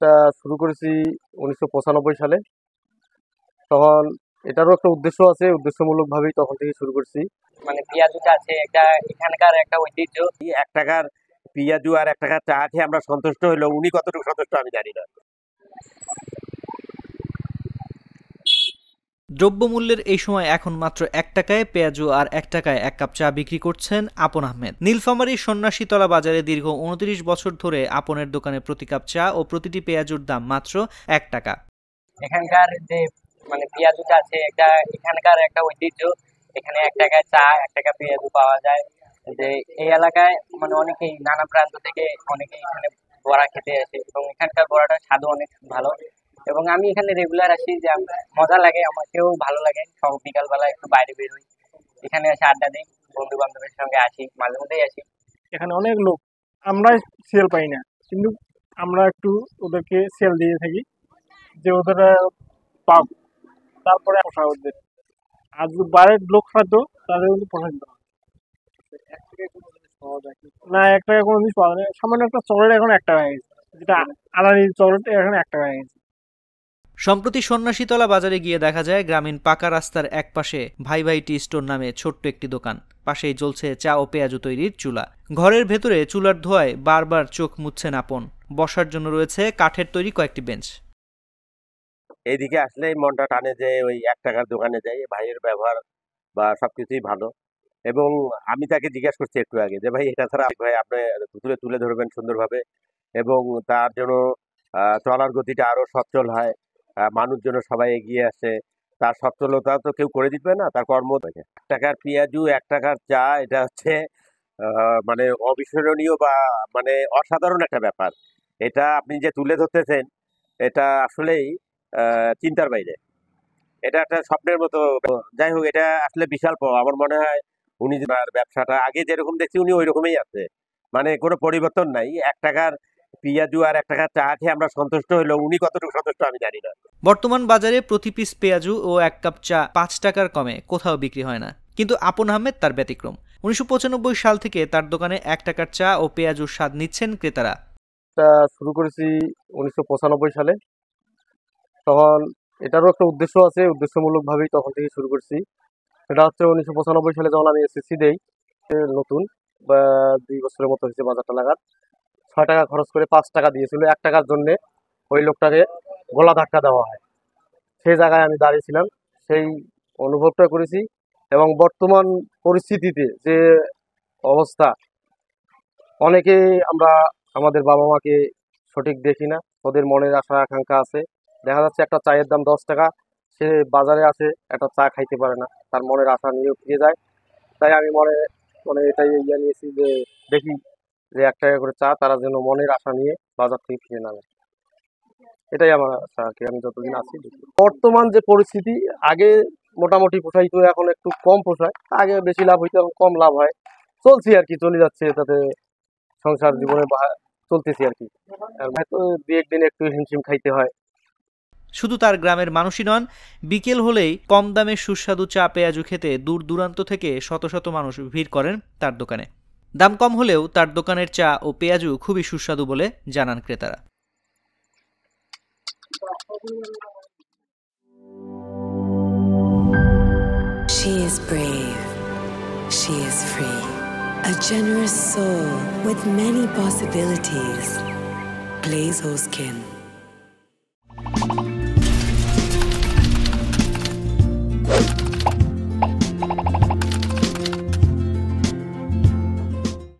এটা শুরু করেছি 1995 সালে। তখন এটারও একটা উদ্দেশ্য আছে, উদ্দেশ্যমূলকভাবেই তখন থেকে শুরু করছি। মানে পেঁয়াজুটা আছে একটা এখানকার একটা ঐতিহ্য। 1 টাকার পেঁয়াজু আর 1 টাকার চা খেয়ে আমরা সন্তুষ্ট হইলেও উনি কতটুকু সন্তুষ্ট আমি জানি না। দ্রব্যমূল্যের এই সময় এখন মাত্র 1 টাকায় পেঁয়াজু আর 1 টাকায় 1 কাপ চা বিক্রি করছেন আপন আহমেদ। নীলফামারীর সন্ন্যাসীতলা বাজারে দীর্ঘ 29 বছর ধরে আপনের দোকানে প্রতি কাপ চা ও প্রতিটি পেঁয়াজুর দাম মাত্র 1 টাকা। এখানকার যে মানে পেঁয়াজুটা আছে একটা এখানকার একটা ঐতিহ্য। এখানে 1 টাকায় চা 1 টাকা পেঁয়াজু পাওয়া যায়। যে এই এলাকায় মানে অনেকেই নানা প্রান্ত থেকে অনেকেই এখানে বড়া খেতে আসে এবং এখানকার বড়াটার স্বাদও অনেক ভালো। এবং আমি এখানে রেগুলার আসি, যে মজা লাগে, আমাকেও ভালো লাগে। সব বিকালবেলা একটু বাইরে বের হই, এখানে এসে আড্ডা দিই, বন্ধু বান্ধবের সঙ্গে আসি, মাঝে মধ্যেই আসি। এখানে অনেক লোক, আমরা সেল পাই না, কিন্তু আমরা একটু ওদেরকে সেল দিয়ে থাকি যে ওদের পাব, তারপরে পোষা ওদের। আর যদি বাইরের লোক খাদ্য তাদের কিন্তু পোষায় না। 1 টাকা কোনো জিনিস পাওয়া যায় না। সামান্য একটা চকলেট এখন 1 টাকা হয়ে গেছে, যেটা আলাদা চকলেট এখন 1 টাকা হয়ে গেছে। সম্প্রতি সন্ন্যাসীতলা বাজারে গিয়ে দেখা যায় গ্রামীণ পাকা রাস্তার একপাশে ভাই ভাই টি স্টোর নামে ছোট্ট একটি দোকান। পাশেই জ্বলছে চা ও পেঁয়াজু তৈরির চুলা। ঘরের ভেতরে চুলার ধোঁয়ায় বারবার চোখ মুছছেন আপন। বসার জন্য রয়েছে কাঠের তৈরি কয়েকটি বেঞ্চ। এইদিকে আসলেই মনটা টানে যে ওই 1 টাকার দোকানে যাই। ভাইয়ের ব্যবহার বা সবকিছুই ভালো। এবং আমি তাকে জিজ্ঞেস করছি একটু আগে যে ভাই এটা ছাড়া ভাই আপনি তুলে ধরবেন সুন্দরভাবে এবং তার জন্য চলার গতিটা আরো সচ্ছল হয়, মানুষ যেন সবাই এগিয়ে আসে। তার সচ্ছলতা তো কেউ করে দিবে না, তার কর্ম। 1 টাকার পেঁয়াজু 1 টাকার চা, এটা হচ্ছে মানে অবিস্মরণীয় বা মানে অসাধারণ একটা ব্যাপার। এটা আপনি যে তুলে ধরতেছেন এটা আসলেই চিন্তার বাইরে। এটা একটা স্বপ্নের মতো। যাই হোক, এটা আসলে বিশাল পাওয়া। আমার মনে হয় উনি ব্যবসাটা আগে যেরকম দেখছি উনি ওই রকমই আছে, মানে কোনো পরিবর্তন নাই। 1 টাকার পেঁয়াজু আর 1 টাকার চা খেয়ে আমরা সন্তুষ্ট হইলেও উনি কতটুকু সন্তুষ্ট আমি জানি না। বর্তমান বাজারে প্রতি পিস পেঁয়াজু ও 1 কাপ চা 5 টাকার কমে কোথাও বিক্রি হয় না, কিন্তু আপন আহমেদ তার ব্যতিক্রম। 1995 সাল থেকে তার দোকানে 1 টাকার চা ও পেঁয়াজুর স্বাদ নিচ্ছেন ক্রেতারা। এটা শুরু করেছি 1995 সালে। তখন এটারও একটা উদ্দেশ্য আছে, উদ্দেশ্যমূলকভাবেই তখন থেকে শুরু করছি। সেটা হচ্ছে 1995 সালে যখন আমি এসএসসি দেই, নতুন বা 2 বছরের মতো হয়েছে বাজারটা লাগার। 6 টাকা খরচ করে 5 টাকা দিয়েছিল 1 টাকার জন্য। ওই লোকটাকে গলা ধাক্কা দেওয়া হয়, সেই জায়গায় আমি দাঁড়িয়েছিলাম, সেই অনুভবটা করেছি। এবং বর্তমান পরিস্থিতিতে যে অবস্থা, অনেকে আমরা আমাদের বাবা মাকে সঠিক দেখি না, ওদের মনের আশা আকাঙ্ক্ষা আছে। দেখা যাচ্ছে একটা চায়ের দাম 10 টাকা, সে বাজারে আসে একটা চা খাইতে পারে না, তার মনের আশা নিয়েও ফিরে যায়। তাই আমি মানে এটাই নিয়েছি যে দেখি যে 1 টাকা করে চা তারা যেন মনের আশা নিয়ে বাজার থেকে ফিরে না যায়। এটাই আমার আশা আর কি, আমি যতদিন আছি দেখি। বর্তমান যে পরিস্থিতি, আগে মোটামুটি পোষাইতো, এখন একটু কম পোষায়। আগে বেশি লাভ হইতো, এখন কম লাভ হয়। চলছি আর কি, চলে যাচ্ছে, তাতে সংসার জীবনে চলতেছি আর কি। হয়তো 2-1 দিন একটু হিমশিম খাইতে হয়। শুধু তার গ্রামের মানুষই নন, বিকেল হলেই কম দামে সুস্বাদু চা পেঁয়াজু খেতে দূর দূরান্ত থেকে শত শত মানুষ ভিড় করেন তার দোকানে। দাম কম হলেও তার দোকানের চা ও পেঁয়াজু খুবই সুস্বাদু বলে জানান ক্রেতারা। She is brave. She is free. A generous soul with many possibilities. Blaze Skin.